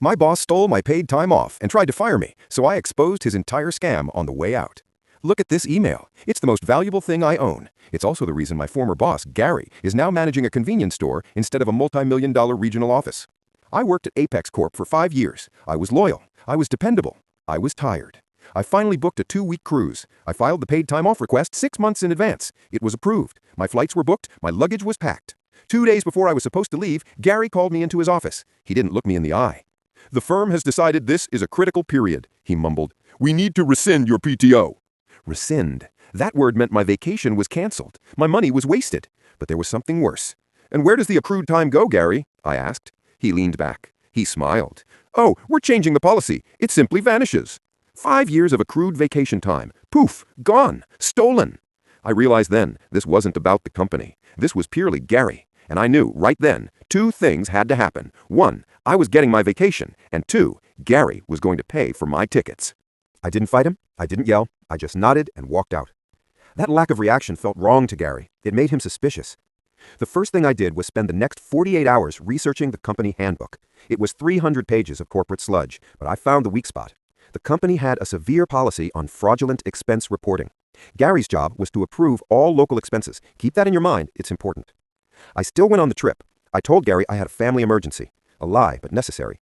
My boss stole my paid time off and tried to fire me, so I exposed his entire scam on the way out. Look at this email. It's the most valuable thing I own. It's also the reason my former boss, Gary, is now managing a convenience store instead of a multi-million-dollar regional office. I worked at Apex Corp for 5 years. I was loyal. I was dependable. I was tired. I finally booked a 2-week cruise. I filed the paid time off request 6 months in advance. It was approved. My flights were booked. My luggage was packed. 2 days before I was supposed to leave, Gary called me into his office. He didn't look me in the eye. "The firm has decided this is a critical period," he mumbled. "We need to rescind your PTO." Rescind. That word meant my vacation was canceled. My money was wasted. But there was something worse. "And where does the accrued time go, Gary?" I asked. He leaned back. He smiled. "Oh, we're changing the policy. It simply vanishes." 5 years of accrued vacation time. Poof, gone, stolen. I realized then this wasn't about the company. This was purely Gary. And I knew right then 2 things had to happen. 1, I was getting my vacation. And 2, Gary was going to pay for my tickets. I didn't fight him. I didn't yell. I just nodded and walked out. That lack of reaction felt wrong to Gary. It made him suspicious. The first thing I did was spend the next 48 hours researching the company handbook. It was 300 pages of corporate sludge, but I found the weak spot. The company had a severe policy on fraudulent expense reporting. Gary's job was to approve all local expenses. Keep that in your mind. It's important. I still went on the trip. I told Gary I had a family emergency. A lie, but necessary.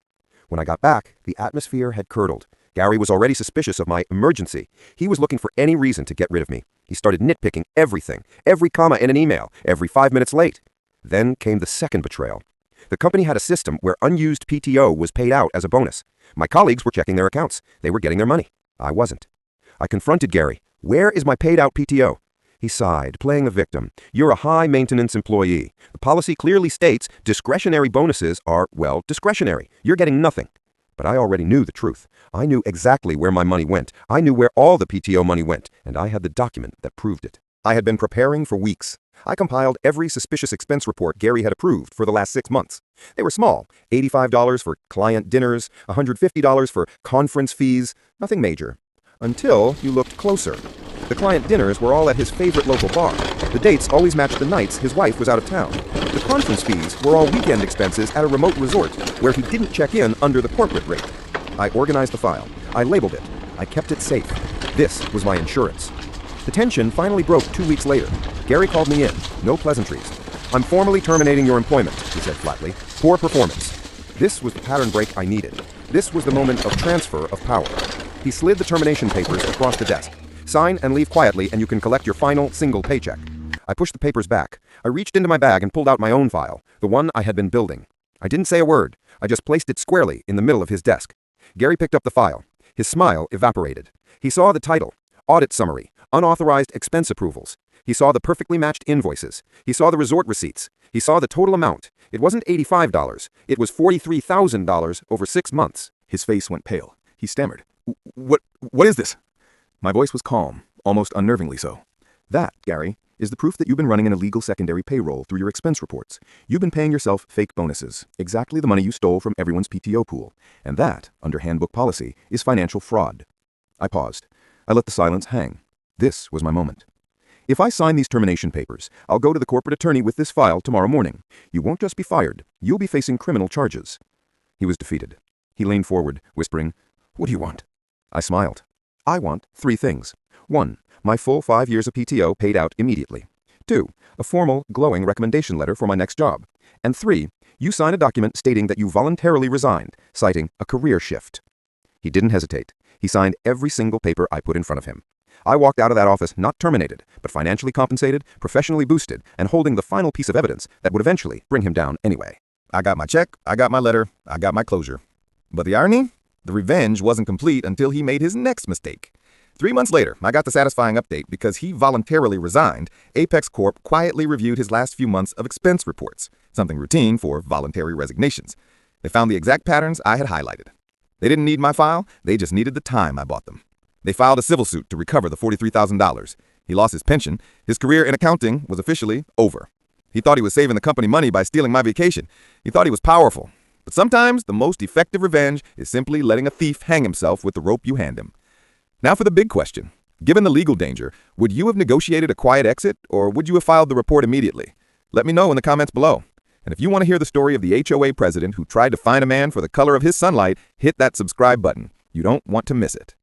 When I got back, the atmosphere had curdled. Gary was already suspicious of my emergency. He was looking for any reason to get rid of me. He started nitpicking everything, every comma in an email, every 5 minutes late. Then came the second betrayal. The company had a system where unused PTO was paid out as a bonus. My colleagues were checking their accounts. They were getting their money. I wasn't. I confronted Gary. "Where is my paid out PTO?" He sighed, playing a victim. "You're a high-maintenance employee. The policy clearly states discretionary bonuses are, well, discretionary. You're getting nothing." But I already knew the truth. I knew exactly where my money went. I knew where all the PTO money went, and I had the document that proved it. I had been preparing for weeks. I compiled every suspicious expense report Gary had approved for the last 6 months. They were small, $85 for client dinners, $150 for conference fees, nothing major. Until you looked closer. The client dinners were all at his favorite local bar. The dates always matched the nights his wife was out of town. The conference fees were all weekend expenses at a remote resort where he didn't check in under the corporate rate. I organized the file. I labeled it. I kept it safe. This was my insurance. The tension finally broke 2 weeks later. Gary called me in. No pleasantries. "I'm formally terminating your employment," he said flatly. "Poor performance." This was the pattern break I needed. This was the moment of transfer of power. He slid the termination papers across the desk. "Sign and leave quietly, and you can collect your final single paycheck." I pushed the papers back. I reached into my bag and pulled out my own file, the one I had been building. I didn't say a word. I just placed it squarely in the middle of his desk. Gary picked up the file. His smile evaporated. He saw the title, Audit Summary, Unauthorized Expense Approvals. He saw the perfectly matched invoices. He saw the resort receipts. He saw the total amount. It wasn't $85. It was $43,000 over 6 months. His face went pale. He stammered. What is this?" My voice was calm, almost unnervingly so. "That, Gary, is the proof that you've been running an illegal secondary payroll through your expense reports. You've been paying yourself fake bonuses, exactly the money you stole from everyone's PTO pool. And that, under handbook policy, is financial fraud." I paused. I let the silence hang. This was my moment. "If I sign these termination papers, I'll go to the corporate attorney with this file tomorrow morning. You won't just be fired. You'll be facing criminal charges." He was defeated. He leaned forward, whispering, "What do you want?" I smiled. "I want 3 things. 1, my full 5 years of PTO paid out immediately. 2, a formal, glowing recommendation letter for my next job. And 3, you sign a document stating that you voluntarily resigned, citing a career shift." He didn't hesitate. He signed every single paper I put in front of him. I walked out of that office not terminated, but financially compensated, professionally boosted, and holding the final piece of evidence that would eventually bring him down anyway. I got my check, I got my letter, I got my closure. But the irony? The revenge wasn't complete until he made his next mistake. 3 months later, I got the satisfying update because he voluntarily resigned. Apex Corp quietly reviewed his last few months of expense reports, something routine for voluntary resignations. They found the exact patterns I had highlighted. They didn't need my file, they just needed the time I bought them. They filed a civil suit to recover the $43,000. He lost his pension. His career in accounting was officially over. He thought he was saving the company money by stealing my vacation. He thought he was powerful. But sometimes the most effective revenge is simply letting a thief hang himself with the rope you hand him. Now for the big question. Given the legal danger, would you have negotiated a quiet exit, or would you have filed the report immediately? Let me know in the comments below. And if you want to hear the story of the HOA president who tried to find a man for the color of his sunlight, hit that subscribe button. You don't want to miss it.